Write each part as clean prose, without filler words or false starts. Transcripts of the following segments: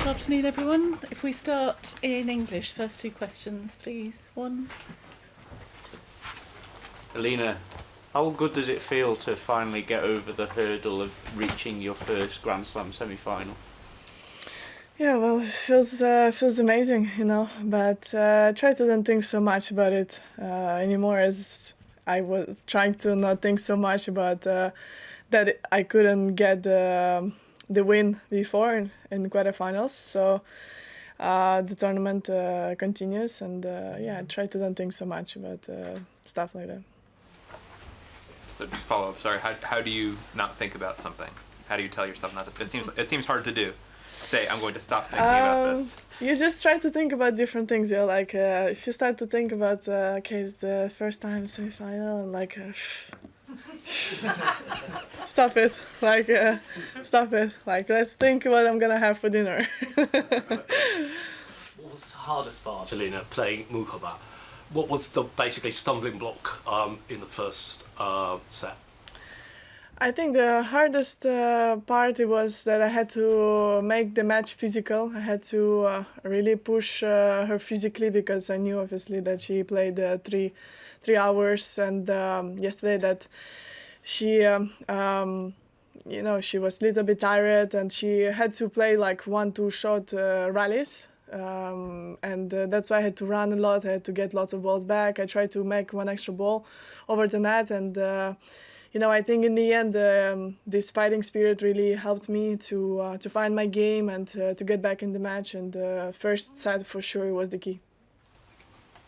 Good afternoon, everyone. If we start in English, first two questions, please. One. Elina, how good does it feel to finally get over the hurdle of reaching your first Grand Slam semi-final? Yeah, well, it feels amazing, But I try to don't think so much about it anymore, as I was trying to not think so much about that I couldn't get the win before in the quarterfinals. So the tournament continues, and I try to don't think so much about stuff like that. So just follow up. Sorry, how do you not think about something? How do you tell yourself not to? It seems hard to do. Say, I'm going to stop thinking about this. You just try to think about different things. Like if you start to think about okay, it's the first time semi-final, and like stop it. Stop it. Like, let's think what I'm gonna have for dinner. What was the hardest part, Elina, playing Mukhova? What was the basically stumbling block in the first set? I think the hardest part was that I had to make the match physical. I had to really push her physically, because I knew obviously that she played 3 hours, and yesterday that she she was a little bit tired, and she had to play like 1-2 short rallies. And that's why I had to run a lot. I had to get lots of balls back. I tried to make one extra ball over the net, and I think in the end this fighting spirit really helped me to find my game and to get back in the match. And first set for sure was the key.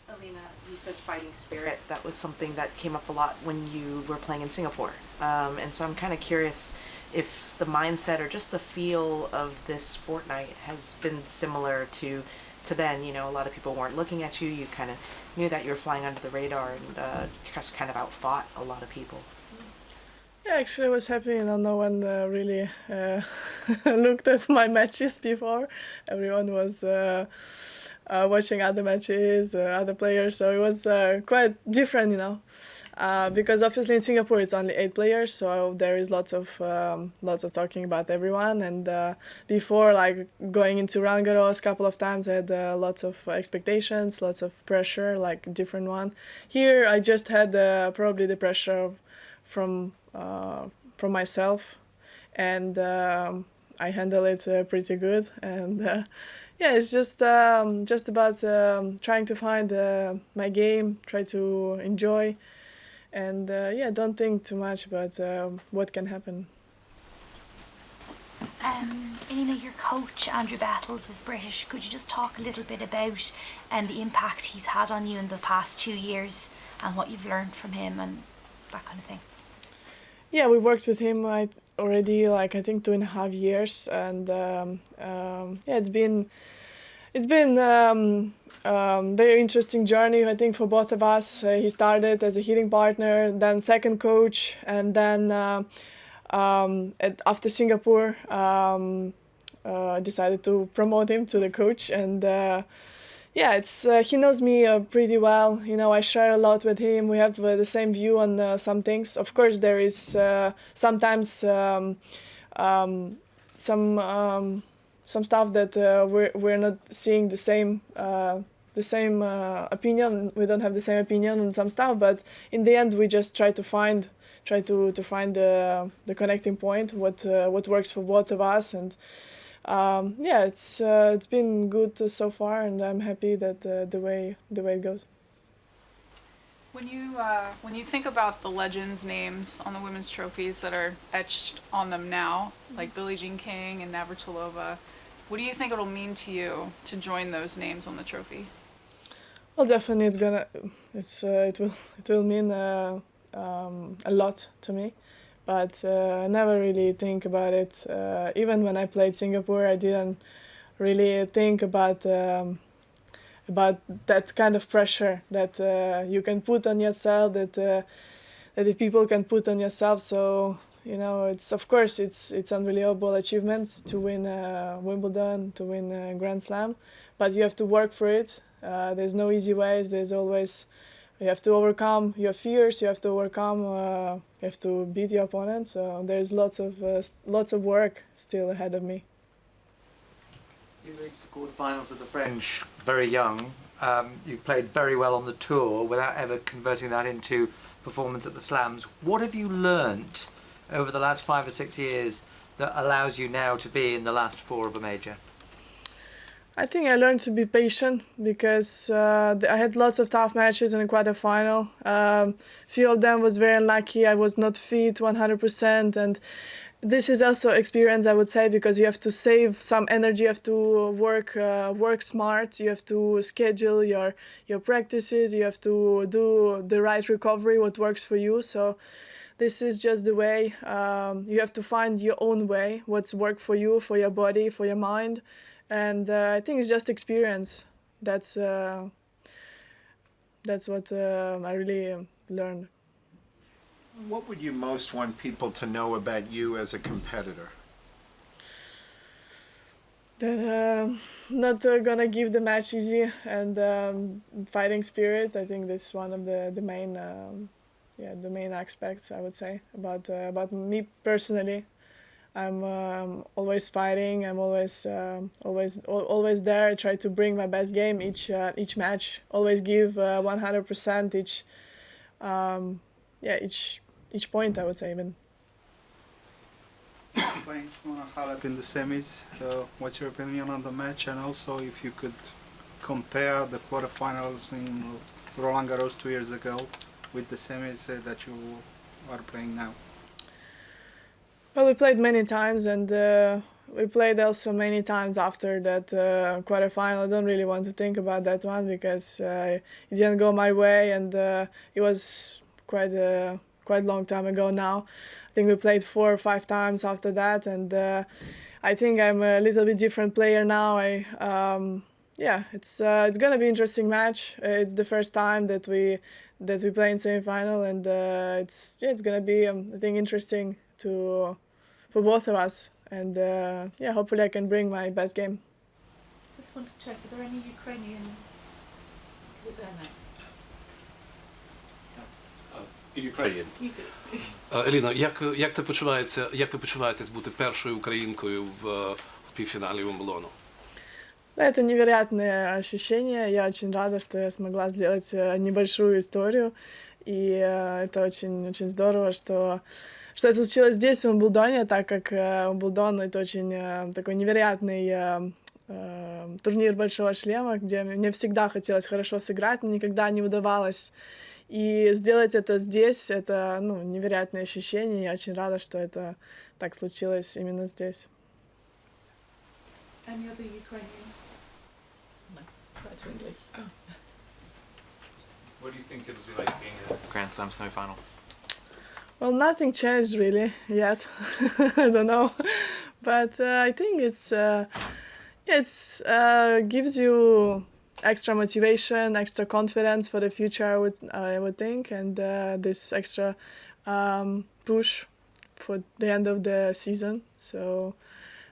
Elina, you said fighting spirit. That was something that came up a lot when you were playing in Singapore. And so I'm kind of curious if the mindset or just the feel of this fortnight has been similar to then. A lot of people weren't looking at you. You kind of knew that you were flying under the radar, and just kind of outfought a lot of people. Yeah, actually I was happy. No one really looked at my matches before. Everyone was watching other matches, other players, so it was quite different, because obviously in Singapore it's only 8 players, so there is lots of talking about everyone. And before, like going into Roland Garros a couple of times, I had lots of expectations, lots of pressure, like different one. Here I just had probably the pressure from myself, and I handle it pretty good. And it's just about trying to find my game, try to enjoy, and don't think too much about what can happen. Elina, your coach Andrew Battles is British. Could you just talk a little bit about the impact he's had on you in the past 2 years, and what you've learned from him and that kind of thing? Yeah, we worked with him already, I think 2.5 years, and it's been very interesting journey, I think, for both of us. He started as a hitting partner, then second coach, and then after Singapore, decided to promote him to the coach. And he knows me pretty well. I share a lot with him. We have the same view on some things. Of course, there is sometimes some stuff that we're not seeing the same opinion. We don't have the same opinion on some stuff, but in the end, we just try to find the connecting point, what works for both of us. And it's been good so far, and I'm happy that the way it goes. When you think about the legends' names on the women's trophies that are etched on them now, like Billie Jean King and Navratilova, what do you think it'll mean to you to join those names on the trophy? Well, definitely it will mean a lot to me, but I never really think about it. Even when I played Singapore, I didn't really think about that kind of pressure that you can put on yourself, that the people can put on yourself. So it's unbelievable achievement to win Wimbledon, to win a Grand Slam, but you have to work for it. There's no easy ways. You have to overcome your fears. You have to beat your opponent. So there's lots of work still ahead of me. You reached the quarterfinals of the French very young. You've played very well on the tour without ever converting that into performance at the slams. What have you learnt over the last 5 or 6 years that allows you now to be in the last 4 of a major? I think I learned to be patient because I had lots of tough matches in the quarterfinal. Few of them was very unlucky. I was not fit 100%, and this is also experience, I would say, because you have to save some energy. You have to work smart. You have to schedule your practices. You have to do the right recovery, what works for you. So this is just the way. You have to find your own way, what's work for you, for your body, for your mind. And I think it's just experience. That's what I really learned. What would you most want people to know about you as a competitor? That not gonna give the match easy, and fighting spirit. I think this is one of the main the main aspects, I would say, about me personally. I'm always fighting. I'm always there. I try to bring my best game each match. Always give 100% each point, I would say, even. Playing Simona Halep in the semis. What's your opinion on the match? And also, if you could compare the quarterfinals in Roland Garros 2 years ago with the semis that you are playing now. Well, we played many times, and we played also many times after that quarterfinal. I don't really want to think about that one because it didn't go my way, and it was quite long time ago now. I think we played 4 or 5 times after that, and I think I'm a little bit different player now. It's gonna be interesting match. It's the first time that we play in semifinal, and it's gonna be I think interesting for both of us, and hopefully I can bring my best game. Just want to check, are there any Ukrainian kids there next? Ukrainian. Еліна, як це почувається? Як ви почуваєтесь бути першою українкою в півфіналі Wimbledon? Это невероятное ощущение. Я очень рада, что я смогла сделать небольшую историю, и это очень здорово, что это случилось здесь, в Уимблдоне, так как Уимблдон — это очень такой невероятный турнир большого шлема, где мне всегда хотелось хорошо сыграть, но никогда не удавалось. И сделать это здесь — это невероятное ощущение. Я очень рада, что это так случилось именно здесь. Any other Ukrainian? No, back to English. What do you think it was like being a Grand Slam semifinal? Well, nothing changed really yet. I don't know, but I think it's gives you extra motivation, extra confidence for the future. I would think, and this extra push for the end of the season. So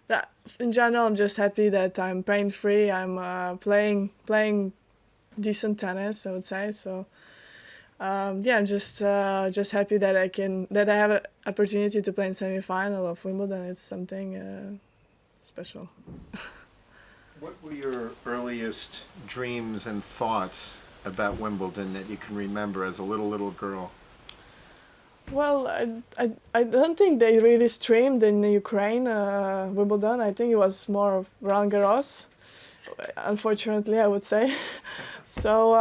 that in general, I'm just happy that I'm pain free. I'm playing decent tennis, I would say. So. I'm just happy that I have an opportunity to play in semi-final of Wimbledon. It's something special. What were your earliest dreams and thoughts about Wimbledon that you can remember as a little girl? Well, I don't think they really streamed in Ukraine, Wimbledon. I think it was more of Roland Garros, unfortunately, I would say. So.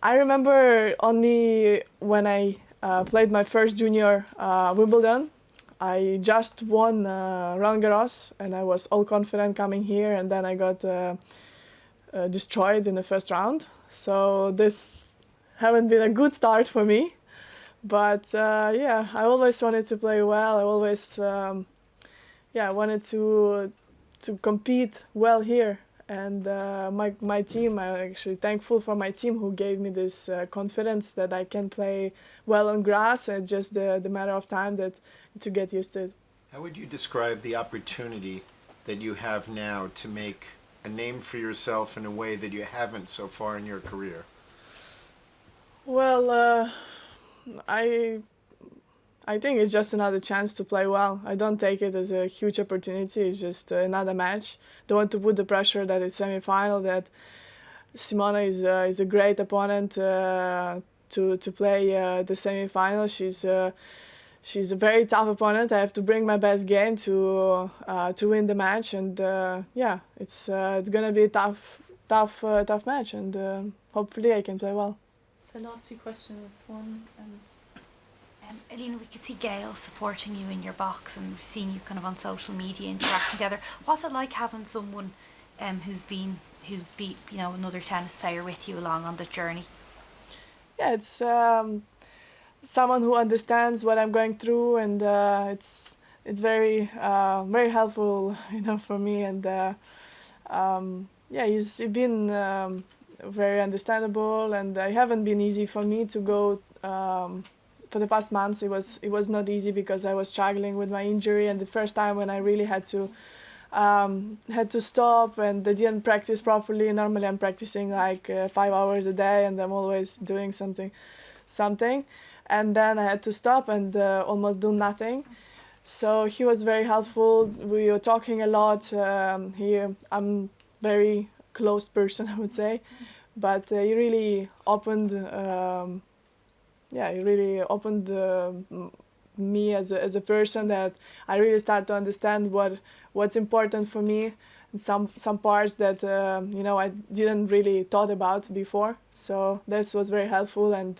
I remember only when I played my first junior Wimbledon. I just won Roland Garros, and I was all confident coming here, and then I got destroyed in the first round. So this haven't been a good start for me. But I always wanted to play well. I always wanted to compete well here. And my team, I'm actually thankful for my team who gave me this confidence that I can play well on grass, and just the matter of time to get used to it. How would you describe the opportunity that you have now to make a name for yourself in a way that you haven't so far in your career? Well, I I think it's just another chance to play well. I don't take it as a huge opportunity. It's just another match. Don't want to put the pressure that it's semi-final, that Simona is a great opponent to play the semi-final. She's a very tough opponent. I have to bring my best game to win the match, and yeah, it's gonna be a tough match, and hopefully I can play well. So last two questions, one and. Elina, we could see Gail supporting you in your box, and we've seen you kind of on social media interacting together. What's it like having someone who's beat another tennis player with you along on the journey? Yeah, it's someone who understands what I'm going through, and it's very very helpful, for me. And yeah, he's been very understandable, and it haven't been easy for me to go. For the past months, it was not easy because I was struggling with my injury, and the first time when I really had to stop and I didn't practice properly. Normally I'm practicing like 5 hours a day, and I'm always doing something, and then I had to stop and almost do nothing. So he was very helpful. We were talking a lot. I'm very closed person, I would say, but he really opened. He really opened me as a person, that I really start to understand what's important for me, and some parts that I didn't really thought about before. So that was very helpful, and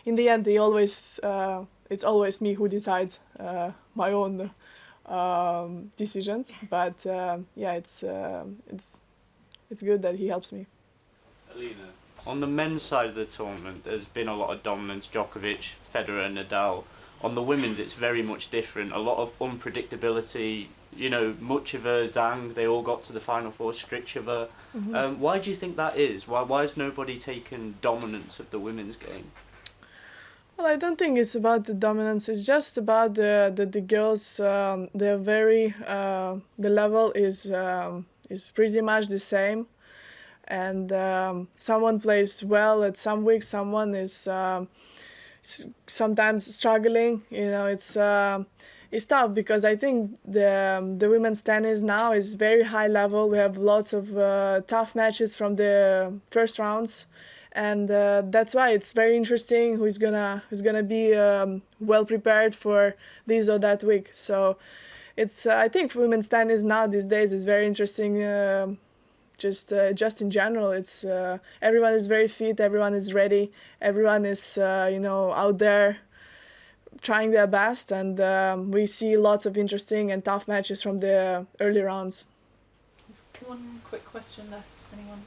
in the end, it's always me who decides my own decisions. But yeah, it's good that he helps me. Elina, on the men's side of the tournament, there's been a lot of dominance, Djokovic, Federer, Nadal. On the women's, it's very much different. A lot of unpredictability. Muchova, Zhang, they all got to the final four, Strichova. Mm-hmm. Why do you think that is? Why has nobody taken dominance of the women's game? Well, I don't think it's about the dominance. It's just about the girls. They're very. The level is pretty much the same. And someone plays well at some weeks, someone is sometimes struggling. It's tough because I think the women's tennis now is very high level. We have lots of tough matches from the first rounds, and that's why it's very interesting who's gonna be well prepared for this or that week. So it's I think women's tennis now these days is very interesting. Just in general, it's everyone is very fit, everyone is ready, everyone is out there trying their best, and we see lots of interesting and tough matches from the early rounds. There's one quick question left. Anyone?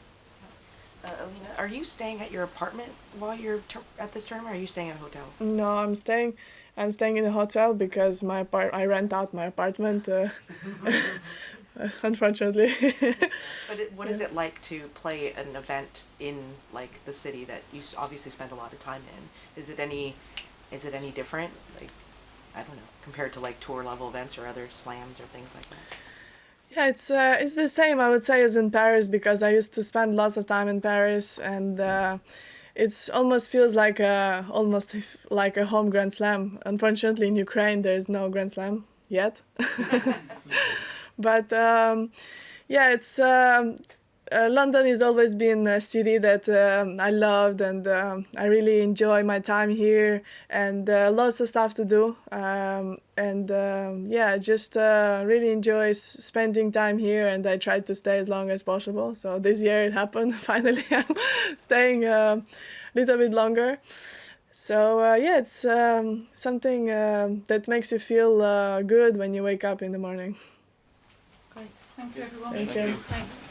Elina, are you staying at your apartment while you're at this tournament, or are you staying at a hotel? No, I'm staying in a hotel because I rent out my apartment. Unfortunately. But what is it like to play an event in like the city that you obviously spend a lot of time in? Is it any different? Like, I don't know, compared to like tour level events or other slams or things like that? Yeah, it's the same, I would say, as in Paris, because I used to spend lots of time in Paris, and it's almost feels like a home Grand Slam. Unfortunately, in Ukraine there is no Grand Slam yet. But yeah, it's London has always been a city that I loved, and I really enjoy my time here, and lots of stuff to do, and yeah, just really enjoy spending time here, and I try to stay as long as possible. So this year it happened. Finally, I'm staying a little bit longer. So yeah, it's something that makes you feel good when you wake up in the morning. Great. Thank you, everyone. Thank you. Thanks.